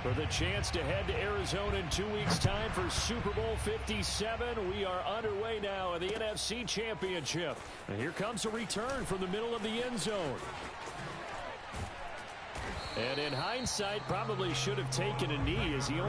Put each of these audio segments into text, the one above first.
For the chance to head to Arizona in 2 weeks' time for Super Bowl 57. We are underway now in the NFC Championship. And here comes a return from the middle of the end zone. And in hindsight, probably should have taken a knee as he...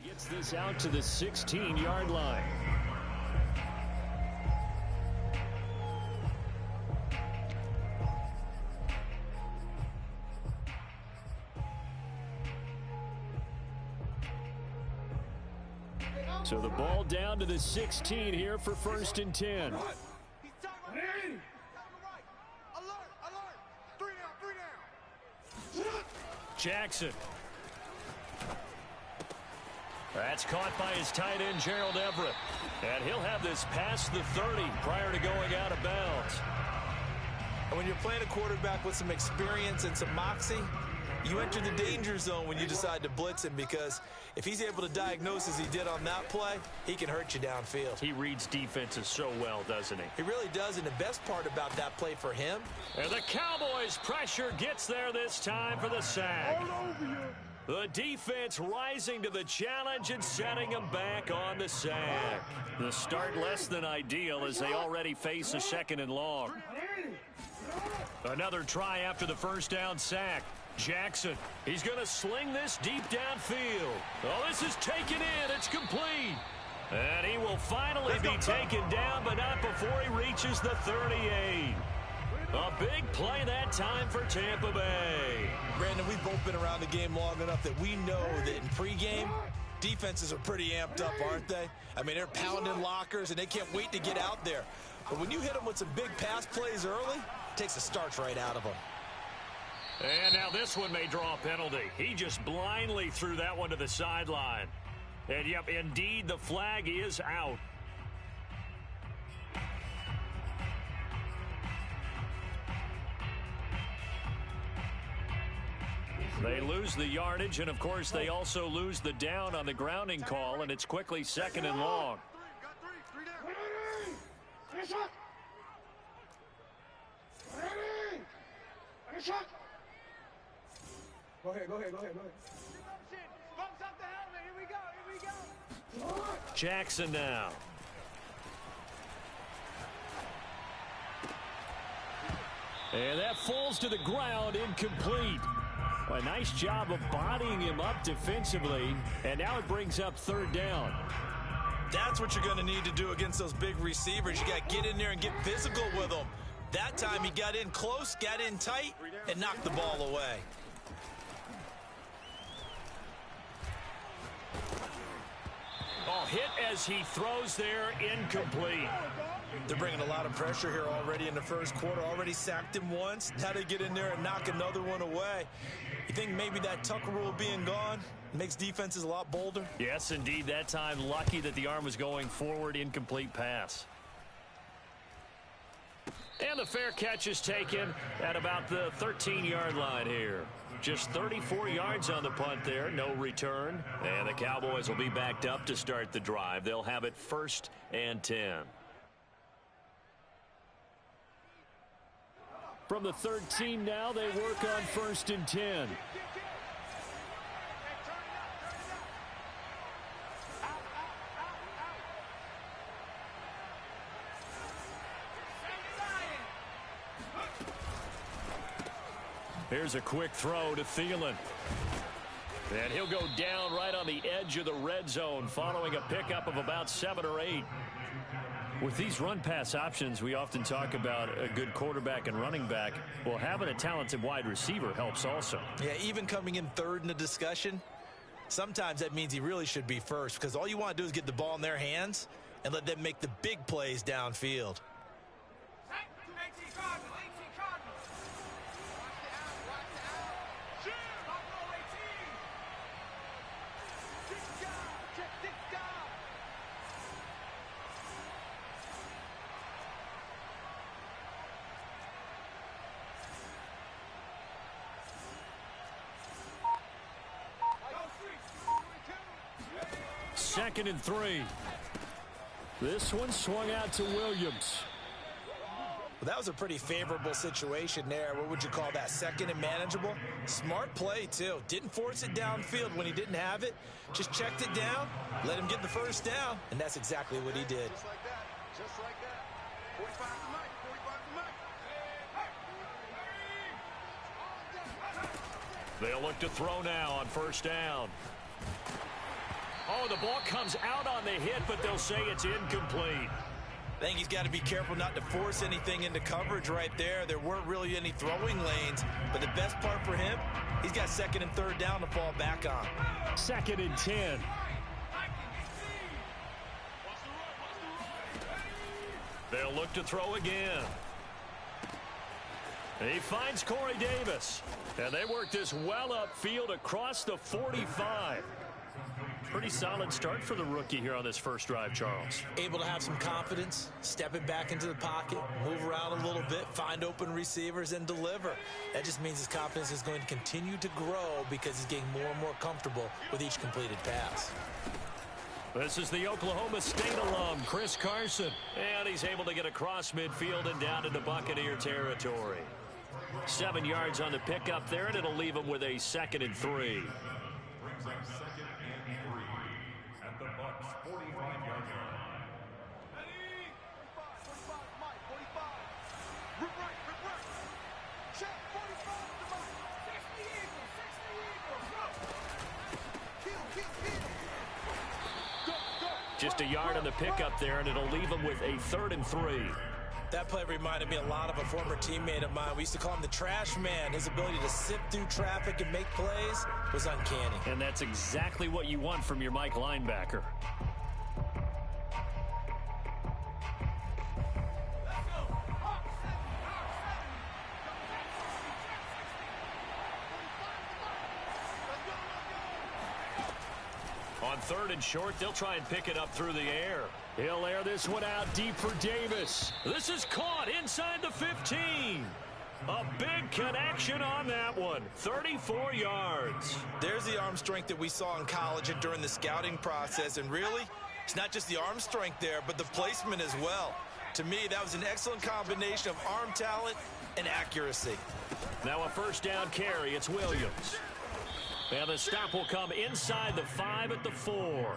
Gets this out to the 16-yard line. So the ball down to the 16 here for 1st and 10. Jackson. That's caught by his tight end, Gerald Everett. And he'll have this past the 30 prior to going out of bounds. And when you're playing a quarterback with some experience and some moxie, you enter the danger zone when you decide to blitz him, because if he's able to diagnose as he did on that play, he can hurt you downfield. He reads defenses so well, doesn't he? He really does, and the best part about that play for him... And the Cowboys' pressure gets there this time for the sack. The defense rising to the challenge and setting them back on the sack. The start less than ideal as they already face a 2nd and long. Another try after the first down sack. Jackson, he's going to sling this deep downfield. Oh, this is taken in. It's complete. And he will finally be taken down, but not before he reaches the 38. A big play that time for Tampa Bay. Brandon, we've both been around the game long enough that we know that in pregame, defenses are pretty amped up, aren't they? I mean, they're pounding lockers, and they can't wait to get out there. But when you hit them with some big pass plays early, it takes the starch right out of them. And now this one may draw a penalty. He just blindly threw that one to the sideline. And, yep, indeed, the flag is out. They lose the yardage, and, of course, they also lose the down on the grounding call, and it's quickly 2nd and long. Go ahead. Jackson now. And that falls to the ground, incomplete. A nice job of bodying him up defensively, and now it brings up 3rd down. That's what you're going to need to do against those big receivers. You got to get in there and get physical with them. That time he got in close, got in tight, and knocked the ball away. Oh, hit as he throws there, incomplete. They're bringing a lot of pressure here already in the first quarter. Already sacked him once. Now they get in there and knock another one away. You think maybe that Tucker rule being gone makes defenses a lot bolder? Yes, indeed. That time, lucky that the arm was going forward, incomplete pass. And the fair catch is taken at about the 13-yard line here. Just 34 yards on the punt there, no return. And the Cowboys will be backed up to start the drive. They'll have it 1st and 10. From the 13 now, they work on 1st and 10. Here's a quick throw to Thielen. And he'll go down right on the edge of the red zone following a pickup of about 7 or 8. With these run-pass options, we often talk about a good quarterback and running back. Well, having a talented wide receiver helps also. Yeah, even coming in third in the discussion, sometimes that means he really should be first because all you want to do is get the ball in their hands and let them make the big plays downfield. Second and 3. This one swung out to Williams. Well, that was a pretty favorable situation there. What would you call that? Second and manageable? Smart play, too. Didn't force it downfield when he didn't have it. Just checked it down, let him get the first down, and that's exactly what he did. Just like that. Just like that. 45 to Mike. 45 to Mike. They'll look to throw now on first down. Oh, the ball comes out on the hit, but they'll say it's incomplete. I think he's got to be careful not to force anything into coverage right there. There weren't really any throwing lanes, but the best part for him, he's got second and third down to fall back on. Second and 10. They'll look to throw again. He finds Corey Davis, and they work this well upfield across the 45. Pretty solid start for the rookie here on this first drive, Charles. Able to have some confidence, stepping back into the pocket, move around a little bit, find open receivers, and deliver. That just means his confidence is going to continue to grow because he's getting more and more comfortable with each completed pass. This is the Oklahoma State alum, Chris Carson. And he's able to get across midfield and down into Buccaneer territory. 7 yards on the pickup there, and it'll leave him with a second and 3. Just a yard on the pickup there, and it'll leave him with a third and 3. That play reminded me a lot of a former teammate of mine. We used to call him the trash man. His ability to sift through traffic and make plays was uncanny. And that's exactly what you want from your Mike linebacker. On third and short, they'll try and pick it up through the air. He'll air this one out deep for Davis. This is caught inside the 15. A big connection on that one. 34 yards. There's the arm strength that we saw in college and during the scouting process. And really, it's not just the arm strength there, but the placement as well. To me, that was an excellent combination of arm talent and accuracy. Now a first down carry. It's Williams. And the stop will come inside the 5 at the 4.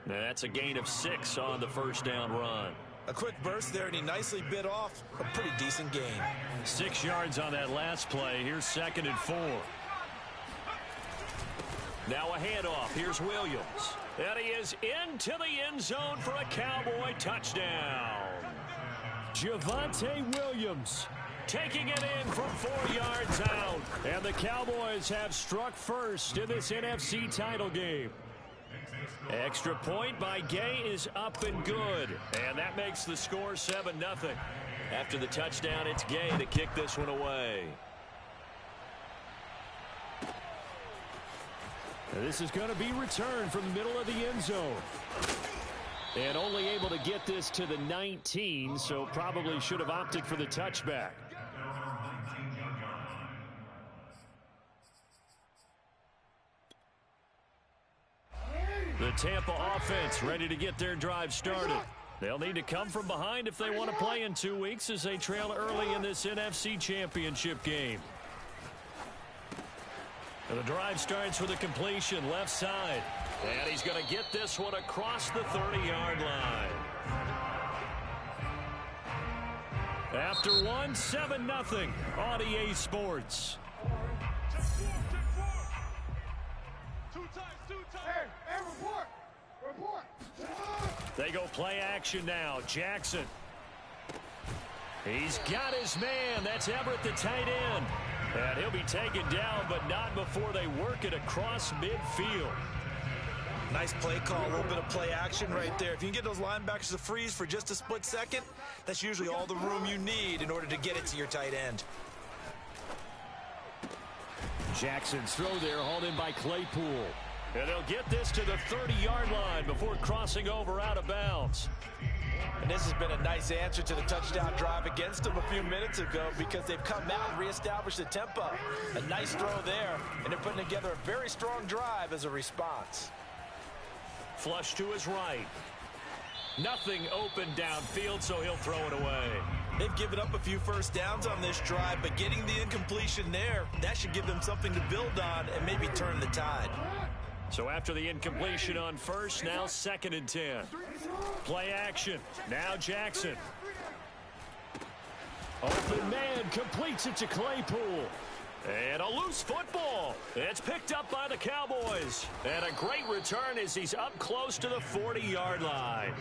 Now that's a gain of 6 on the first down run. A quick burst there, and he nicely bit off a pretty decent gain. 6 yards on that last play. Here's second and 4. Now a handoff. Here's Williams. And he is into the end zone for a Cowboy touchdown. Javonte Williams taking it in from 4 yards out. And the Cowboys have struck first in this NFC title game. Extra point by Gay is up and good. And that makes the score 7-0. After the touchdown, it's Gay to kick this one away. And this is going to be returned from the middle of the end zone. And only able to get this to the 19, so probably should have opted for the touchback. The Tampa offense ready to get their drive started. They'll need to come from behind if they want to play in 2 weeks as they trail early in this NFC Championship game. And the drive starts with a completion left side. And he's going to get this one across the 30-yard line. After one, 7-0 on EA Sports. They go play action now. Jackson. He's got his man. That's Everett, the tight end. And he'll be taken down, but not before they work it across midfield. Nice play call, a little bit of play action right there. If you can get those linebackers to freeze for just a split second, that's usually all the room you need in order to get it to your tight end. Jackson's throw there, hauled in by Claypool. And they'll get this to the 30-yard line before crossing over out of bounds. And this has been a nice answer to the touchdown drive against them a few minutes ago because they've come out and reestablished the tempo. A nice throw there, and they're putting together a very strong drive as a response. Flush to his right. Nothing open downfield, so he'll throw it away. They've given up a few first downs on this drive, but getting the incompletion there, that should give them something to build on and maybe turn the tide. So after the incompletion on first, now 2nd and 10. Play action. Now Jackson. Open man completes it to Claypool. And a loose football. It's picked up by the Cowboys. And a great return as he's up close to the 40-yard line.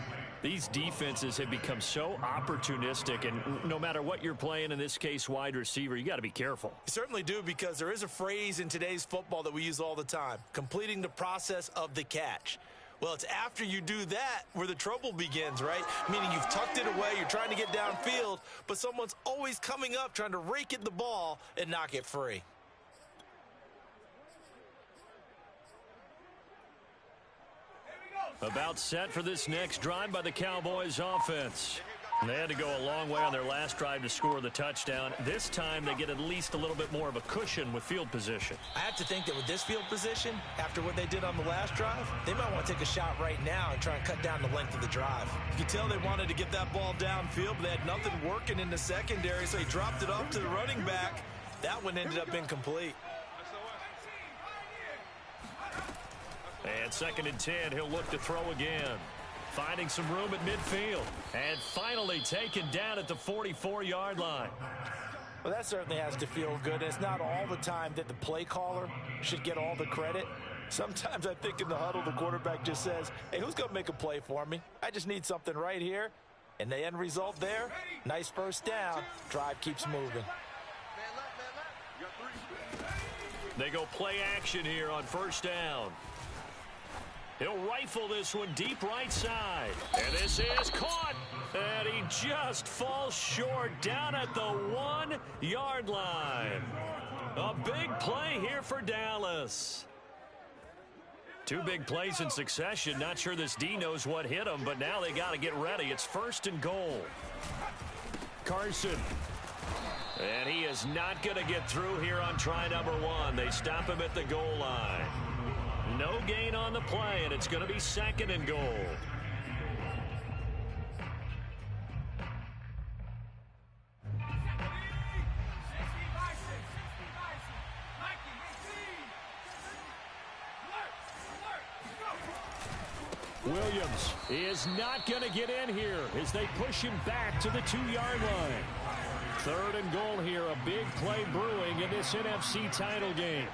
These defenses have become so opportunistic, and no matter what you're playing, in this case wide receiver, you got to be careful. You certainly do, because there is a phrase in today's football that we use all the time, completing the process of the catch. Well, it's after you do that where the trouble begins, right? Meaning you've tucked it away, you're trying to get downfield, but someone's always coming up trying to rake at the ball and knock it free. About set for this next drive by the Cowboys offense. They had to go a long way on their last drive to score the touchdown. This time they get at least a little bit more of a cushion with field position. I have to think that with this field position, after what they did on the last drive, they might want to take a shot right now and try and cut down the length of the drive. You can tell they wanted to get that ball downfield, but they had nothing working in the secondary, so he dropped it off to the running back. That one ended up incomplete. And 2nd and 10, he'll look to throw again. Finding some room at midfield. And finally taken down at the 44-yard line. Well, that certainly has to feel good. It's not all the time that the play caller should get all the credit. Sometimes I think in the huddle, the quarterback just says, hey, who's going to make a play for me? I just need something right here. And the end result there, nice first down. Drive keeps moving. They go play action here on first down. He'll rifle this one deep right side. And this is caught. And he just falls short down at the 1-yard line. A big play here for Dallas. Two big plays in succession. Not sure this D knows what hit him, but now they got to get ready. It's 1st and goal. Carson. And he is not going to get through here on try number 1. They stop him at the goal line. No gain on the play, and it's going to be 2nd and goal. Williams is not going to get in here as they push him back to the 2-yard line. 3rd and goal here, a big play brewing in this NFC title game.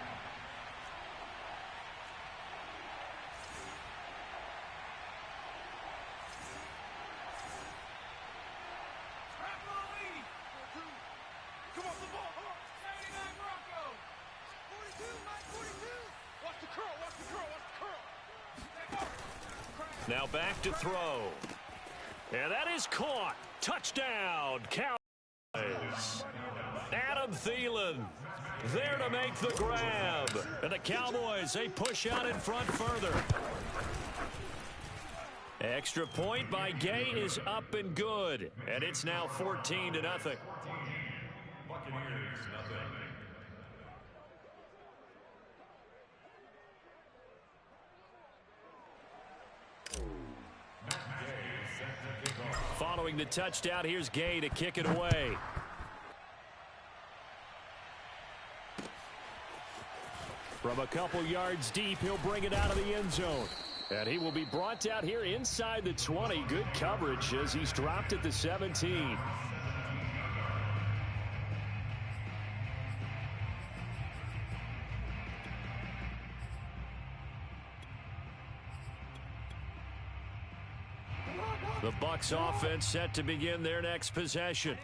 Now back to throw. And that is caught. Touchdown, Cowboys. Adam Thielen there to make the grab. And the Cowboys, they push out in front further. Extra point by Gay is up and good. And it's now 14-0. Following the touchdown, here's Gay to kick it away. From a couple yards deep, he'll bring it out of the end zone. And he will be brought out here inside the 20. Good coverage as he's dropped at the 17. The Bucs offense set to begin their next possession.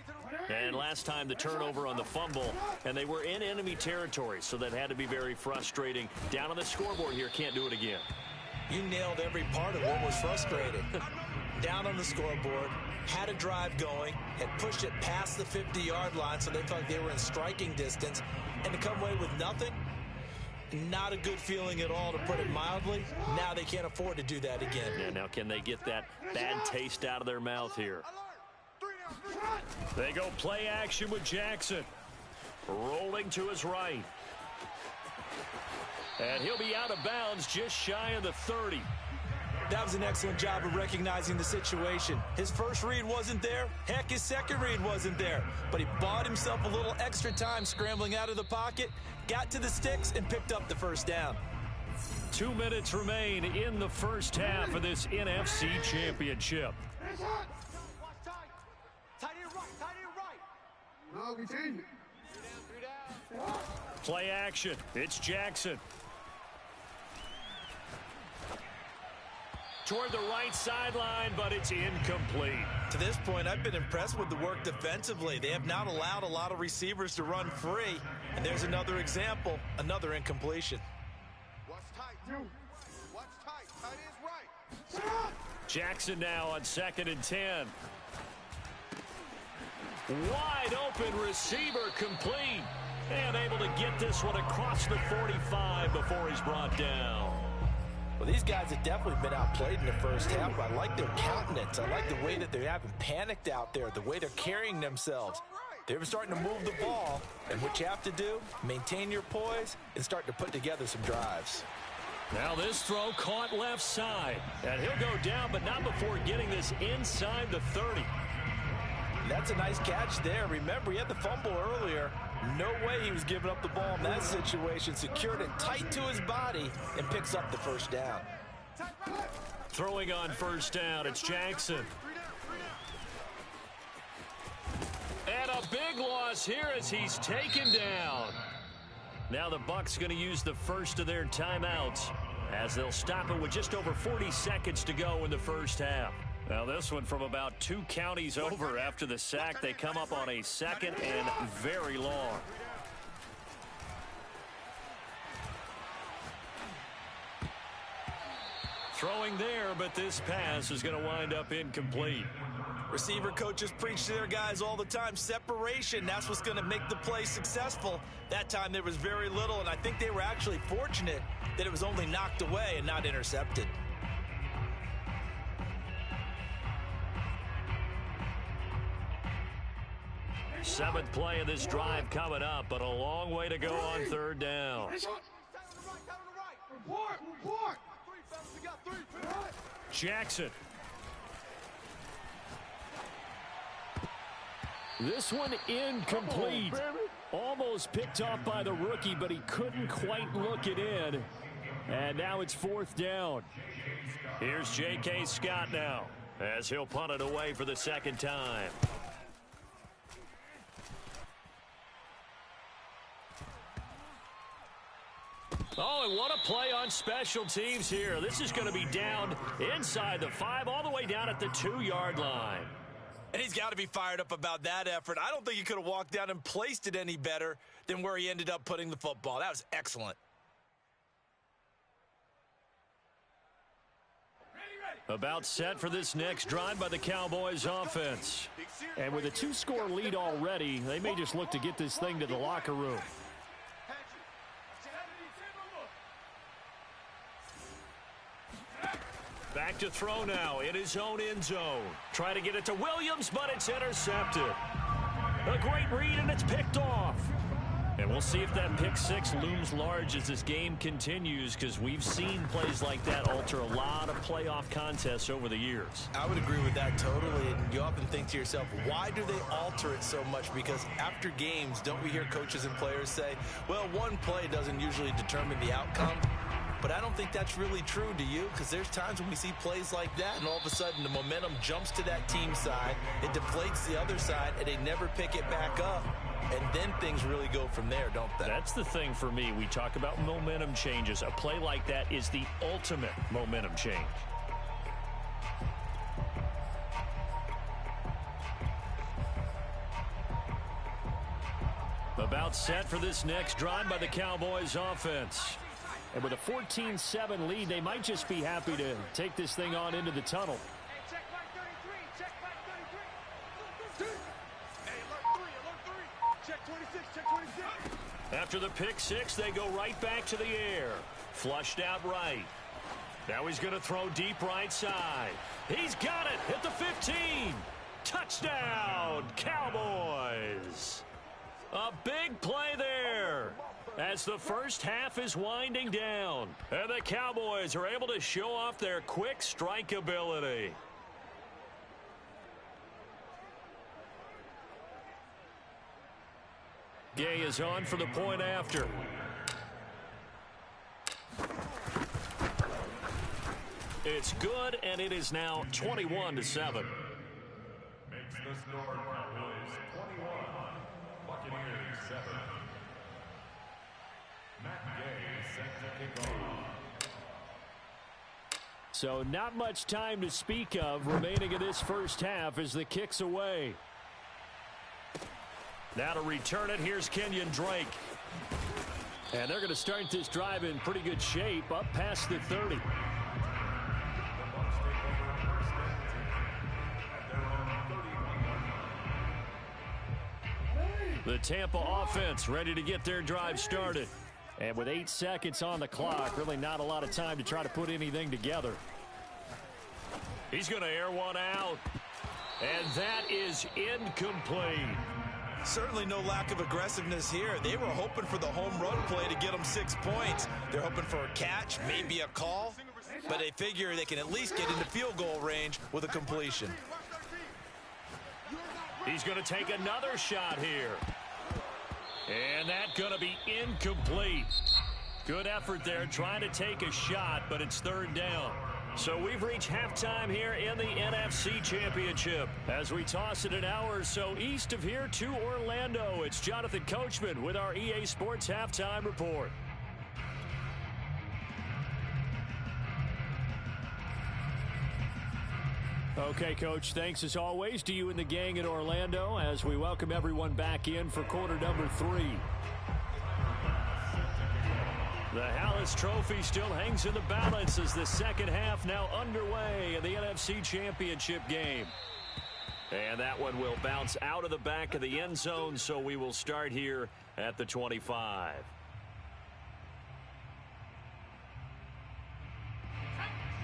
And last time the turnover on the fumble, and they were in enemy territory, so that had to be very frustrating. Down on the scoreboard here, can't do it again. You nailed every part of what was frustrating. Down on the scoreboard, had a drive going, had pushed it past the 50-yard line so they felt like they were in striking distance, and to come away with nothing, not a good feeling at all, to put it mildly. Now they can't afford to do that again. Yeah, now can they get that bad taste out of their mouth here? They go play action with Jackson. Rolling to his right. And he'll be out of bounds just shy of the 30. That was an excellent job of recognizing the situation. His first read wasn't there. Heck, his second read wasn't there. But he bought himself a little extra time scrambling out of the pocket, got to the sticks, and picked up the first down. 2 minutes remain in the first half of this NFC Championship. Play action. It's Jackson. Toward the right sideline, but it's incomplete. To this point, I've been impressed with the work defensively. They have not allowed a lot of receivers to run free. And there's another example, another incompletion. What's tight? What's tight? Tight is right. Jackson now on 2nd and 10. Wide open receiver, complete. And able to get this one across the 45 before he's brought down. Well, these guys have definitely been outplayed in the first half. I like their countenance. I like the way that they haven't panicked out there, the way they're carrying themselves. They're starting to move the ball, and what you have to do, maintain your poise and start to put together some drives. Now this throw caught left side, and he'll go down, but not before getting this inside the 30. That's a nice catch there. Remember, he had the fumble earlier. No way he was giving up the ball in that situation. Secured it tight to his body and picks up the first down. Throwing on first down, it's Jackson. And a big loss here as he's taken down. Now the Bucs going to use the first of their timeouts as they'll stop it with just over 40 seconds to go in the first half. Now this one from about 2 counties over after the sack. They come up on a 2nd and very long. Throwing there, but this pass is going to wind up incomplete. Receiver coaches preach to their guys all the time. Separation, that's what's going to make the play successful. That time there was very little, and I think they were actually fortunate that it was only knocked away and not intercepted. Seventh play of this drive coming up, but a long way to go on 3rd down. Jackson. This one incomplete. Almost picked off by the rookie, but he couldn't quite look it in. And now it's 4th down. Here's J.K. Scott now as he'll punt it away for the 2nd time. Oh, and what a play on special teams here. This is going to be down inside the 5, all the way down at the 2-yard line. And he's got to be fired up about that effort. I don't think he could have walked down and placed it any better than where he ended up putting the football. That was excellent. About set for this next drive by the Cowboys offense. And with a 2-score lead already, they may just look to get this thing to the locker room. Back to throw now in his own end zone. Try to get it to Williams, but it's intercepted. A great read, and it's picked off. And we'll see if that pick 6 looms large as this game continues, because we've seen plays like that alter a lot of playoff contests over the years. I would agree with that totally. And you often think to yourself, why do they alter it so much? Because after games, don't we hear coaches and players say, well, one play doesn't usually determine the outcome. But I don't think that's really true, do you? Because there's times when we see plays like that, and all of a sudden the momentum jumps to that team side, it deflates the other side, and they never pick it back up. And then things really go from there, don't they? That's the thing for me. We talk about momentum changes. A play like that is the ultimate momentum change. About set for this next drive by the Cowboys offense. And with a 14-7 lead, they might just be happy to take this thing on into the tunnel. Hey, check back 33. Check back 33. Hey, alert 3. Check 26. Check 26. After the pick six, they go right back to the air. Flushed out right. Now he's going to throw deep right side. He's got it at the 15. Touchdown, Cowboys. A big play there as the first half is winding down. And the Cowboys are able to show off their quick strike ability. Gay is on for the point after. It's good, and it is now 21-7. Makes the score Cowboys 21, Buccaneers 7. Matt Gay set to kick off. So not much time to speak of remaining in this first half as the kick's away. Now to return it, here's Kenyon Drake. And they're going to start this drive in pretty good shape, up past the 30. The Tampa offense ready to get their drive started. And with 8 seconds on the clock, really not a lot of time to try to put anything together. He's going to air one out. And that is incomplete. Certainly no lack of aggressiveness here. They were hoping for the home run play to get them 6 points. They're hoping for a catch, maybe a call, but they figure they can at least get into field goal range with a completion. He's going to take another shot here. And that's going to be incomplete. Good effort there trying to take a shot, but it's third down. So we've reached halftime here in the NFC Championship. As we toss it an hour or so east of here to Orlando, it's Jonathan Coachman with our EA Sports Halftime Report. Okay, Coach, thanks as always to you and the gang in Orlando as we welcome everyone back in for quarter number 3. The Hallis Trophy still hangs in the balance as the second half now underway in the NFC Championship game. And that one will bounce out of the back of the end zone, so we will start here at the 25.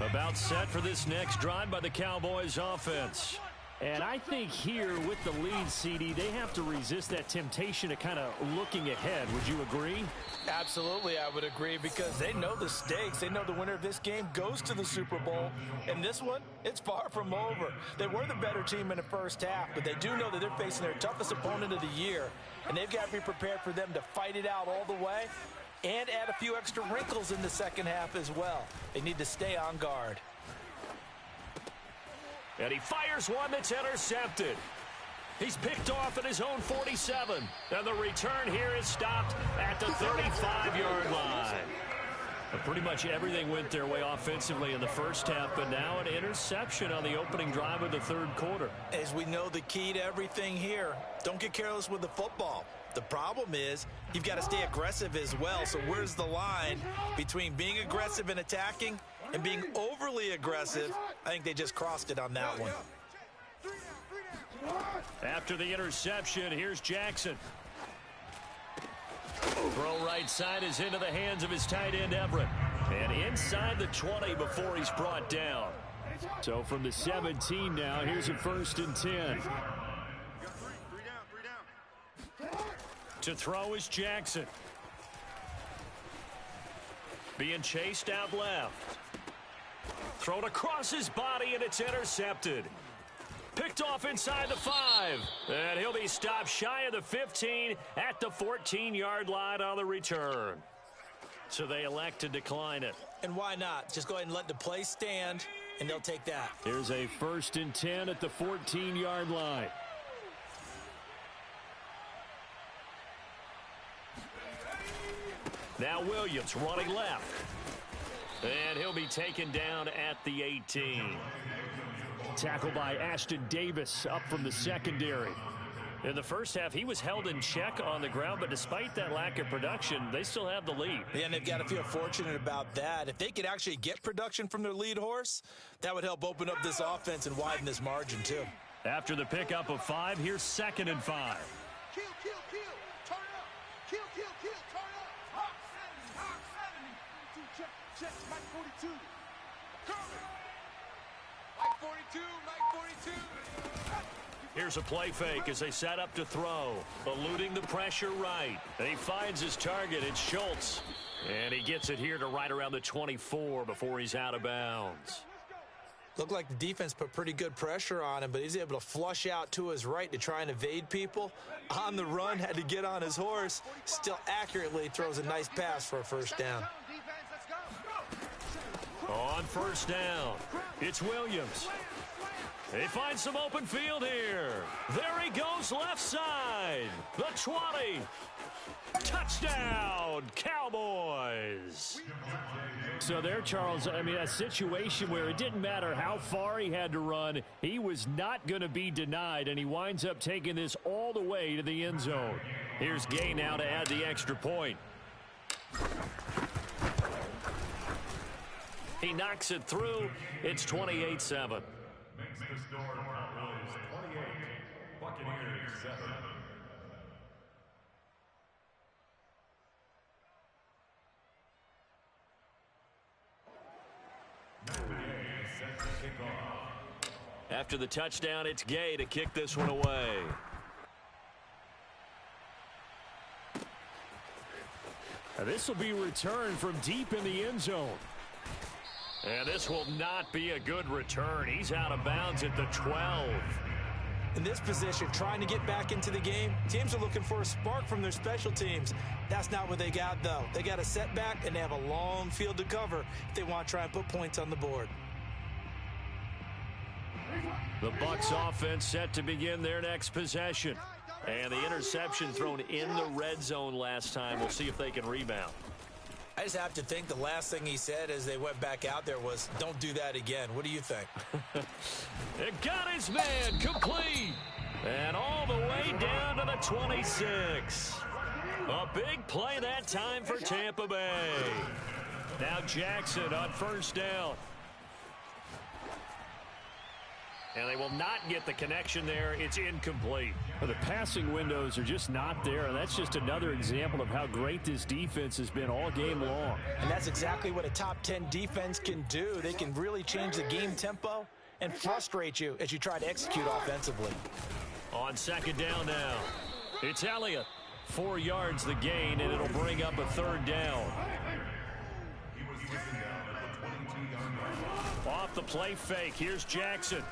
About set for this next drive by the Cowboys offense. And I think here with the lead, CD, they have to resist that temptation of kind of looking ahead. Would you agree? Absolutely, I would agree, because they know the stakes. They know the winner of this game goes to the Super Bowl. And this one, it's far from over. They were the better team in the first half, but they do know that they're facing their toughest opponent of the year. And they've got to be prepared for them to fight it out all the way and add a few extra wrinkles in the second half as well. They need to stay on guard. And he fires one that's intercepted. He's picked off at his own 47. And the return here is stopped at the 35-yard line. And pretty much everything went their way offensively in the first half, but now an interception on the opening drive of the third quarter. As we know, the key to everything here, don't get careless with the football. The problem is you've got to stay aggressive as well. So where's the line between being aggressive and attacking and being overly aggressive? I think they just crossed it on that one. After the interception, here's Jackson. Throw right side is into the hands of his tight end, Everett. And inside the 20 before he's brought down. So from the 17 now, here's a 1st and 10. To throw is Jackson. Being chased out left. Thrown across his body, and it's intercepted. Picked off inside the 5. And he'll be stopped shy of the 15 at the 14-yard line on the return. So they elect to decline it. And why not? Just go ahead and let the play stand, and they'll take that. Here's a 1st and 10 at the 14-yard line. Now Williams running left. And he'll be taken down at the 18. Tackled by Ashton Davis up from the secondary. In the first half, he was held in check on the ground, but despite that lack of production, they still have the lead. Yeah, and they've got to feel fortunate about that. If they could actually get production from their lead horse, that would help open up this offense and widen this margin, too. After the pickup of 5, here's 2nd and 5. Kill, kill, kill. Turn up. Kill, kill, kill. Turn up. Hawk 70. Hawk 70. Check. Mike 42. Coming. Mike 42. Mike 42. Here's a play fake as they set up to throw. Eluding the pressure right. And he finds his target. It's Schultz. And he gets it here to right around the 24 before he's out of bounds. Looked like the defense put pretty good pressure on him, but he's able to flush out to his right to try and evade people. On the run, had to get on his horse. Still accurately throws a nice pass for a first down. On first down, it's Williams. He finds some open field here. There he goes left side. The 20. Touchdown, Cowboys. So there, Charles, I mean, a situation where it didn't matter how far he had to run. He was not going to be denied, and he winds up taking this all the way to the end zone. Here's Gay now to add the extra point. He knocks it through. It's 28-7. Makes the score Cowboys 28, Buccaneers 7. Set to kick off. After the touchdown, it's Gay to kick this one away. This will be returned from deep in the end zone. And this will not be a good return. He's out of bounds at the 12. In this position, trying to get back into the game, teams are looking for a spark from their special teams. That's not what they got, though. They got a setback, and they have a long field to cover if they want to try and put points on the board. The Bucs offense set to begin their next possession. And the interception thrown in the red zone last time. We'll see if they can rebound. I just have to think the last thing he said as they went back out there was, don't do that again. What do you think? It got his man complete. And all the way down to the 26. A big play that time for Tampa Bay. Now Jackson on first down. And they will not get the connection there. It's incomplete. Well, the passing windows are just not there, and that's just another example of how great this defense has been all game long. And that's exactly what a top 10 defense can do. They can really change the game tempo and frustrate you as you try to execute offensively. On second down now, it's Elliott. 4 yards the gain, and it'll bring up a third down. He was taken down at the 22-yard line. Off the play fake, here's Jackson.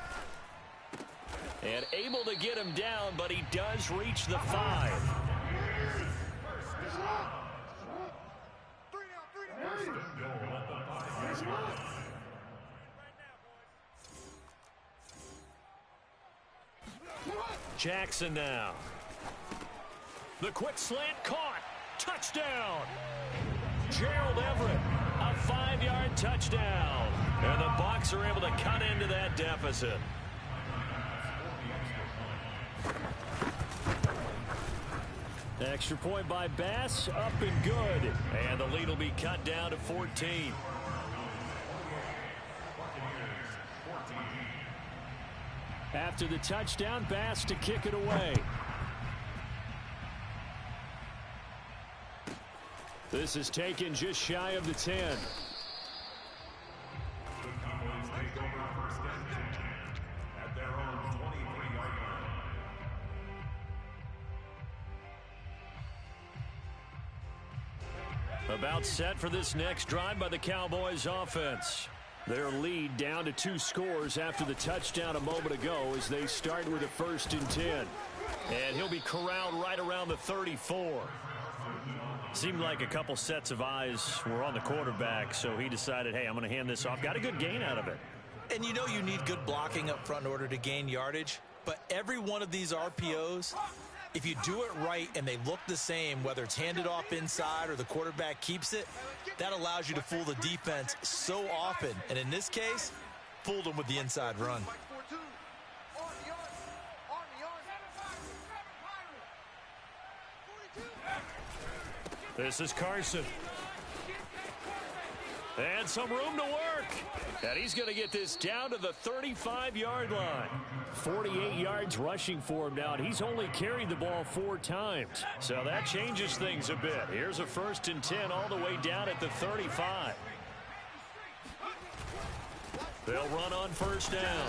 And able to get him down, but he does reach the 5. Jackson now. The quick slant caught. Touchdown. Gerald Everett, a 5-yard touchdown. And the Bucs are able to cut into that deficit. Extra point by Bass, up and good. And the lead will be cut down to 14. After the touchdown, Bass to kick it away. This is taken just shy of the 10. The Cowboys take over first and 10 at their own 23-yard line. About set for this next drive by the Cowboys offense. Their lead down to 2 scores after the touchdown a moment ago as they start with a 1st and 10. And he'll be corralled right around the 34. Seemed like a couple sets of eyes were on the quarterback, so he decided, hey, I'm going to hand this off. Got a good gain out of it. And you know you need good blocking up front in order to gain yardage, but every one of these RPOs, if you do it right and they look the same, whether it's handed off inside or the quarterback keeps it, that allows you to fool the defense so often. And in this case, fooled them with the inside run. This is Carson. And some room to work. And he's going to get this down to the 35-yard line. 48 yards rushing for him now, and he's only carried the ball 4 times. So that changes things a bit. Here's a 1st and 10 all the way down at the 35. They'll run on 1st down.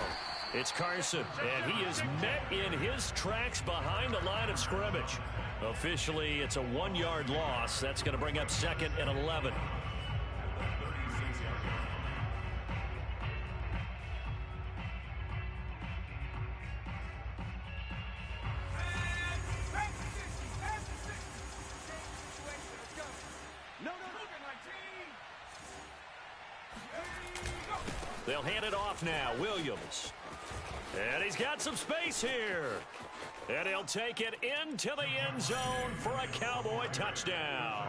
It's Carson, and he is met in his tracks behind the line of scrimmage. Officially, it's a 1-yard loss. That's going to bring up 2nd and 11. They'll hand it off now. Williams. And he's got some space here. And he'll take it into the end zone for a Cowboy touchdown.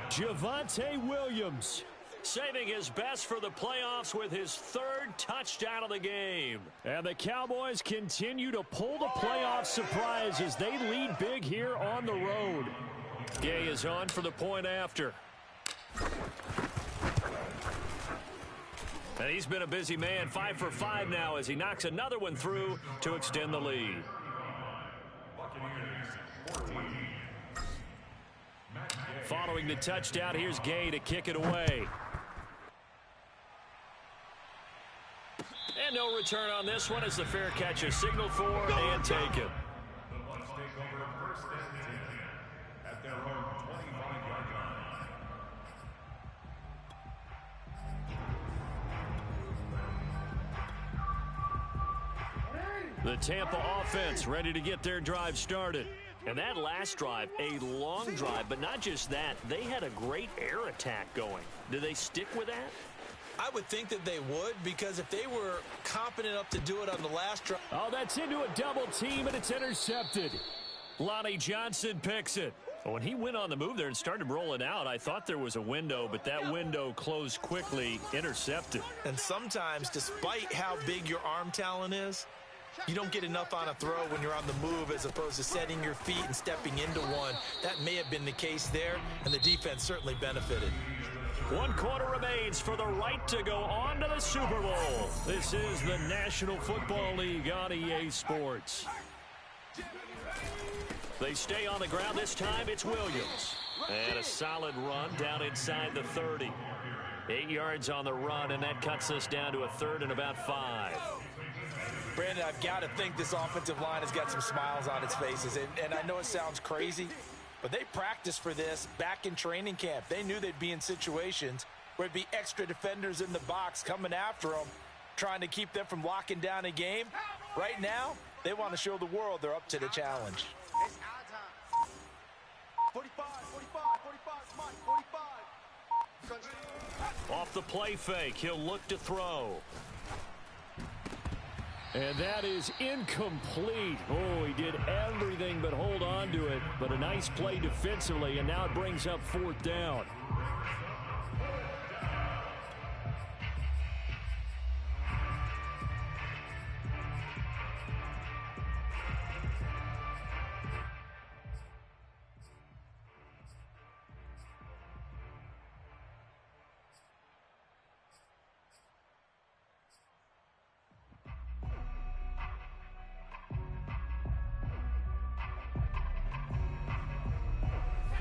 Javonte Williams saving his best for the playoffs with his 3rd touchdown of the game. And the Cowboys continue to pull the playoff surprise as they lead big here on the road. Gay is on for the point after. And he's been a busy man, 5 for 5 now as he knocks another one through to extend the lead. Following the touchdown, here's Gay to kick it away. And no return on this one as the fair catch is signaled for and taken. The Bucs take over 1st and 10 at their own 25-yard line. The Tampa offense ready to get their drive started. And that last drive, a long drive, but not just that. They had a great air attack going. Do they stick with that? I would think that they would, because if they were competent enough to do it on the last drive. Oh, that's into a double team, and it's intercepted. Lonnie Johnson picks it. When he went on the move there and started rolling out, I thought there was a window, but that window closed quickly, intercepted. And sometimes, despite how big your arm talent is, you don't get enough on a throw when you're on the move as opposed to setting your feet and stepping into one. That may have been the case there, and the defense certainly benefited. 1 quarter remains for the right to go on to the Super Bowl. This is the National Football League on EA Sports. They stay on the ground this time. It's Williams. And a solid run down inside the 30. 8 yards on the run, and that cuts us down to a 3rd and about 5. Brandon, I've got to think this offensive line has got some smiles on its faces. And I know it sounds crazy, but they practiced for this back in training camp. They knew they'd be in situations where it'd be extra defenders in the box coming after them, trying to keep them from locking down a game. Right now, they want to show the world they're up to the challenge. It's our time. 45, 45, 45, Mike, 45. Off the play fake, he'll look to throw. And that is incomplete. Oh, he did everything but hold on to it. But a nice play defensively, and now it brings up 4th down.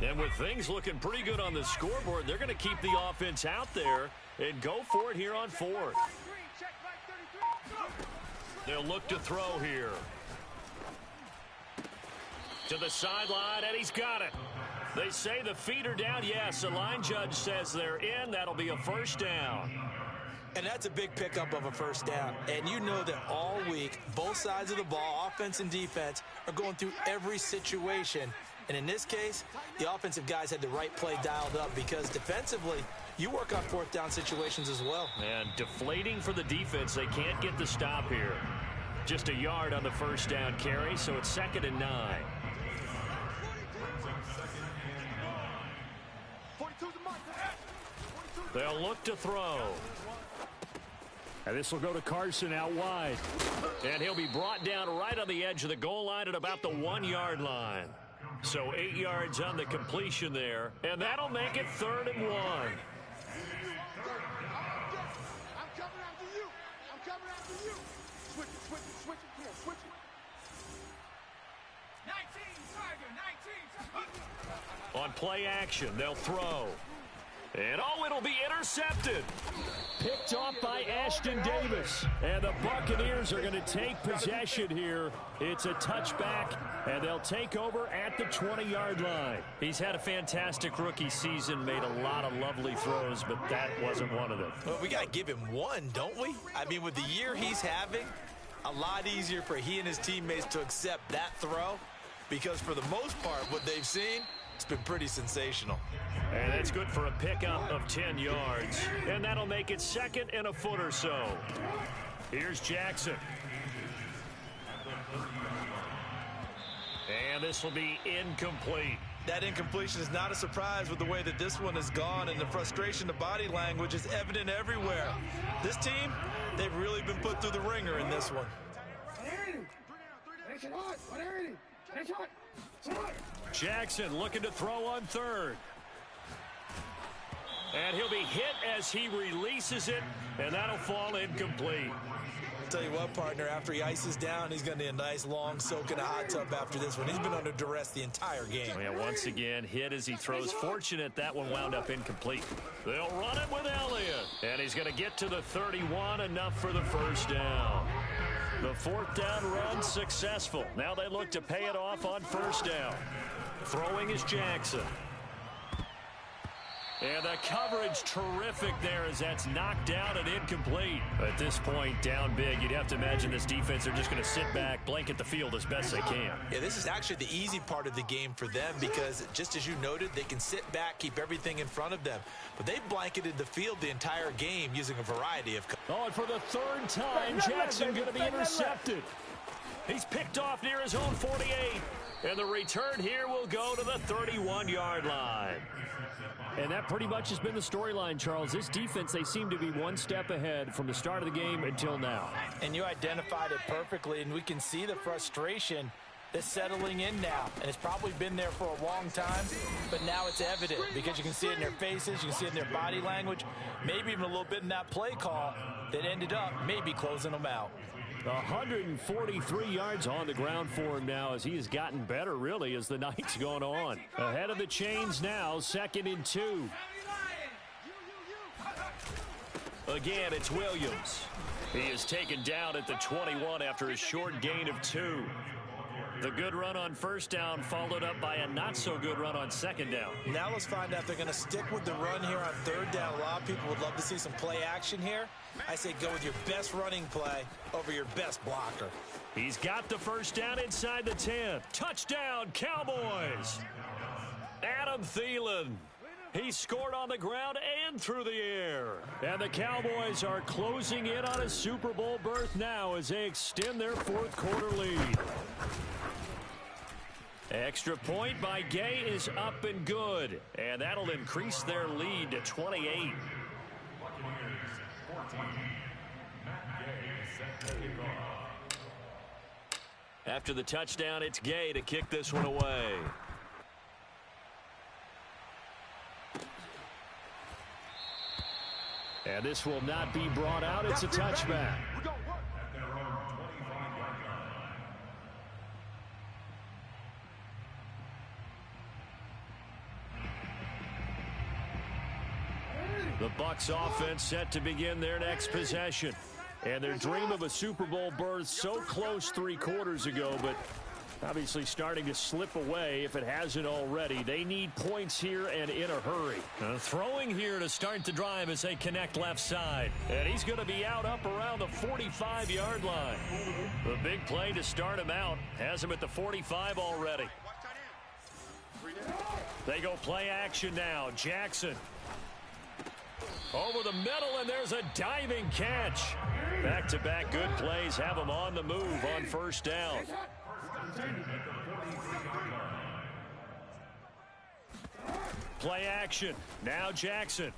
And with things looking pretty good on the scoreboard, they're going to keep the offense out there and go for it here on 4th. They'll look to throw here. To the sideline, and he's got it. They say the feet are down. Yes, the line judge says they're in. That'll be a 1st down. And that's a big pickup of a 1st down. And you know that all week, both sides of the ball, offense and defense, are going through every situation. And in this case, the offensive guys had the right play dialed up, because defensively, you work on 4th down situations as well. And deflating for the defense. They can't get the stop here. Just a yard on the 1st down carry, so it's 2nd and 9. They'll look to throw. And this will go to Carson out wide. And he'll be brought down right on the edge of the goal line at about the 1-yard line. So 8 yards on the completion there, and that'll make it 3rd and 1. I'm coming after you. I'm coming after you. Switch it, switch it, switch it. Come on, switch it. 19, Tiger, 19. On play action, they'll throw. And it'll be intercepted. Picked off by Ashton Davis. And the Buccaneers are going to take possession here. It's a touchback, and they'll take over at the 20-yard line. He's had a fantastic rookie season, made a lot of lovely throws, but that wasn't one of them. Well, we got to give him one, don't we? I mean, with the year he's having, a lot easier for he and his teammates to accept that throw, because for the most part, what they've seen, it's been pretty sensational. And that's good for a pickup of 10 yards. And that'll make it 2nd and a foot or so. Here's Jackson. And this will be incomplete. That incompletion is not a surprise with the way that this one has gone, and the frustration, the body language is evident everywhere. This team, they've really been put through the ringer in this one. Jackson looking to throw on 3rd. And he'll be hit as he releases it, and that'll fall incomplete. I'll tell you what, partner, after he ices down, he's going to need a nice long soak in a hot tub after this one. He's been under duress the entire game. Yeah, once again, hit as he throws. Fortunate that one wound up incomplete. They'll run it with Elliott. And he's going to get to the 31, enough for the 1st down. The 4th down run successful. Now they look to pay it off on 1st down. Throwing is Jackson. And the coverage terrific there as that's knocked down and incomplete. At this point, down big, you'd have to imagine this defense are just going to sit back, blanket the field as best they can. Yeah, this is actually the easy part of the game for them because, just as you noted, they can sit back, keep everything in front of them. But they blanketed the field the entire game using a variety of... Oh, and for the 3rd time, Jackson going to be intercepted. He's picked off near his own 48. And the return here will go to the 31-yard line. And that pretty much has been the storyline, Charles. This defense, they seem to be one step ahead from the start of the game until now. And you identified it perfectly, and we can see the frustration that's settling in now. And it's probably been there for a long time, but now it's evident because you can see it in their faces, you can see it in their body language, maybe even a little bit in that play call that ended up maybe closing them out. 143 yards on the ground for him now as he has gotten better, really, as the night's gone on. Ahead of the chains now, 2nd and 2. Again, it's Williams. He is taken down at the 21 after a short gain of 2. The good run on 1st down followed up by a not-so-good run on 2nd down. Now let's find out if they're going to stick with the run here on 3rd down. A lot of people would love to see some play action here. I say go with your best running play over your best blocker. He's got the 1st down inside the 10. Touchdown, Cowboys! Adam Thielen. He scored on the ground and through the air. And the Cowboys are closing in on a Super Bowl berth now as they extend their 4th quarter lead. Extra point by Gay is up and good. And that'll increase their lead to 28. After the touchdown, it's Gay to kick this one away. And this will not be brought out. It's a touchback. The Bucs offense set to begin their next possession. And their dream of a Super Bowl berth so close 3 quarters ago, but obviously starting to slip away if it hasn't already. They need points here and in a hurry. Throwing here to start the drive as they connect left side. And he's going to be out up around the 45-yard line. The big play to start him out has him at the 45 already. They go play action now. Jackson. Over the middle, and there's a diving catch. Back-to-back good plays have him on the move on 1st down. Play action. Now Jackson.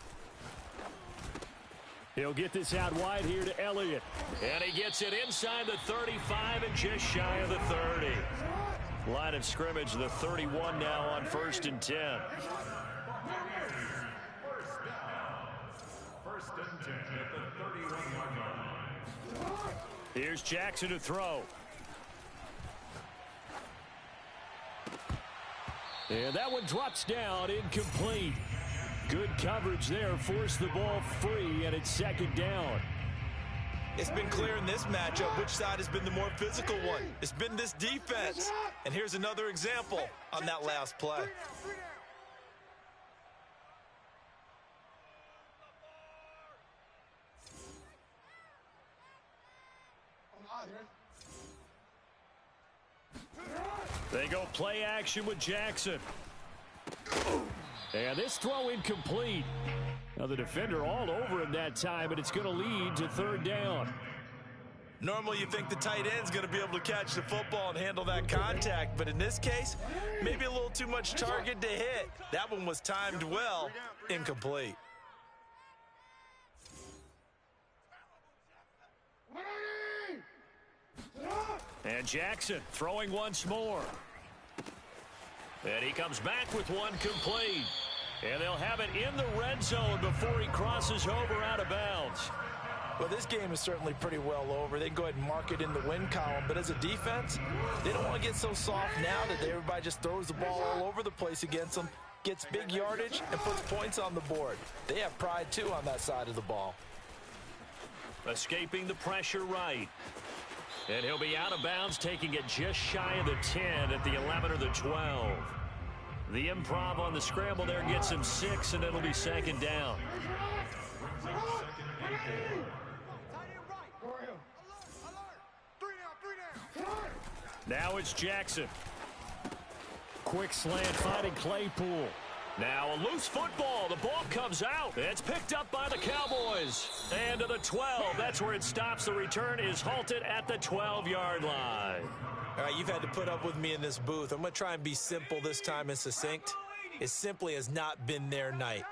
He'll get this out wide here to Elliott. And he gets it inside the 35 and just shy of the 30. Line of scrimmage, the 31 now on 1st and 10. First and 10 at the 31-yard line. Here's Jackson to throw. And that one drops down, incomplete. Good coverage there, forced the ball free, and it's 2nd down. It's been clear in this matchup which side has been the more physical one. It's been this defense. And here's another example on that last play. They go play action with Jackson. And this throw incomplete. Now the defender all over him that time, and it's going to lead to 3rd down. Normally you think the tight end's going to be able to catch the football and handle that contact, but in this case, maybe a little too much target to hit. That one was timed well, incomplete. And Jackson throwing once more. And he comes back with one complete. And they'll have it in the red zone before he crosses over out of bounds. Well, this game is certainly pretty well over. They can go ahead and mark it in the win column. But as a defense, they don't want to get so soft now that everybody just throws the ball all over the place against them, gets big yardage, and puts points on the board. They have pride, too, on that side of the ball. Escaping the pressure right. And he'll be out of bounds, taking it just shy of the 10 at the 11 or the 12. The improv on the scramble there gets him 6, and it'll be 2nd down. Now it's Jackson. Quick slant finding Claypool. Now a loose football. The ball comes out. It's picked up by the Cowboys. And to the 12. That's where it stops. The return is halted at the 12-yard line. All right, you've had to put up with me in this booth. I'm going to try and be simple this time and succinct. It simply has not been their night.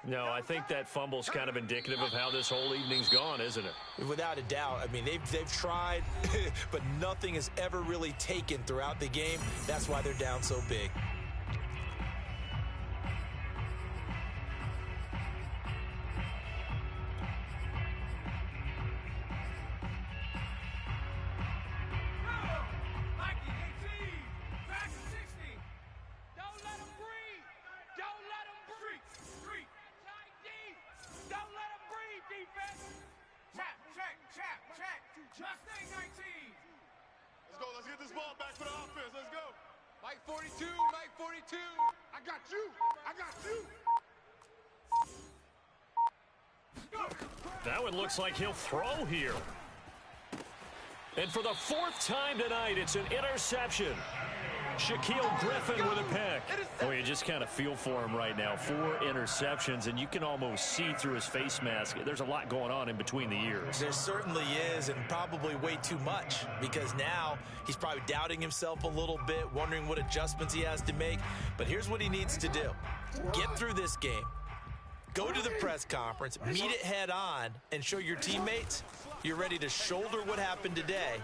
No, I think that fumble's kind of indicative of how this whole evening's gone, isn't it? Without a doubt. I mean, they've tried, but nothing has ever really taken throughout the game. That's why they're down so big. Let's get this ball back for the offense. Let's go. Mike 42, Mike 42. I got you. I got you. That one looks like he'll throw here. And for the 4th time tonight, it's an interception. Shaquille Griffin with a pick. Boy, you just kind of feel for him right now. 4 interceptions, and you can almost see through his face mask. There's a lot going on in between the ears. There certainly is, and probably way too much, because now he's probably doubting himself a little bit, wondering what adjustments he has to make. But here's what he needs to do. Get through this game. Go to the press conference, meet it head on, and show your teammates you're ready to shoulder what happened today.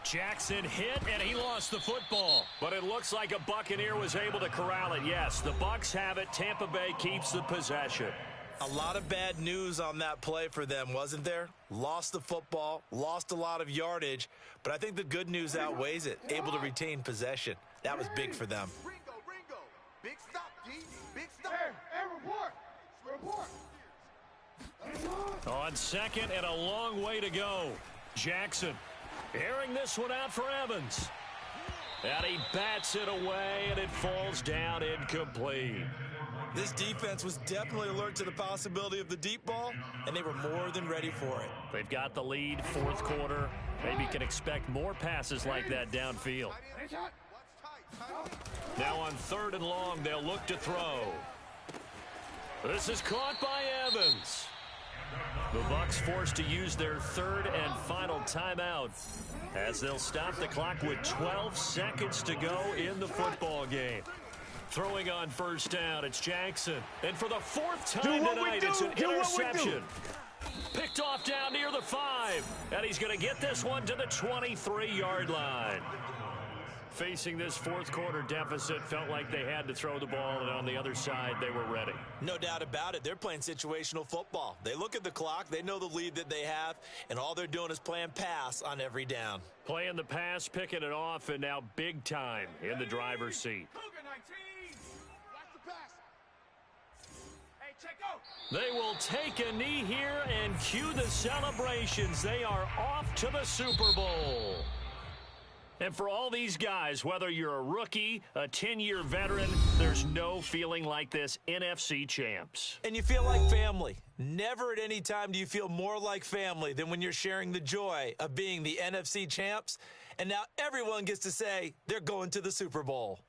Jackson hit, and he lost the football. But it looks like a Buccaneer was able to corral it. Yes, the Bucs have it. Tampa Bay keeps the possession. A lot of bad news on that play for them, wasn't there? Lost the football, lost a lot of yardage, but I think the good news outweighs it. Able to retain possession. That was big for them. Ringo. Big stop, D. Big stop. Hey, report. On 2nd and a long way to go. Jackson airing this one out for Evans. And he bats it away, and it falls down incomplete. This defense was definitely alert to the possibility of the deep ball, and they were more than ready for it. They've got the lead, 4th quarter. Maybe can expect more passes like that downfield. Now on 3rd and long, they'll look to throw. This is caught by Evans. The Bucs forced to use their 3rd and final timeout as they'll stop the clock with 12 seconds to go in the football game. Throwing on 1st down, it's Jackson. And for the 4th time tonight, it's an interception. Picked off down near the 5. And he's going to get this one to the 23-yard line. Facing this fourth quarter deficit, felt like they had to throw the ball, and on the other side, they were ready. No doubt about it. They're playing situational football. They look at the clock, they know the lead that they have, and all they're doing is playing pass on every down. Playing the pass, picking it off, and now big time in the driver's seat. They will take a knee here and cue the celebrations. They are off to the Super Bowl. And for all these guys, whether you're a rookie, a 10-year veteran, there's no feeling like this NFC champs. And you feel like family. Never at any time do you feel more like family than when you're sharing the joy of being the NFC champs. And now everyone gets to say they're going to the Super Bowl.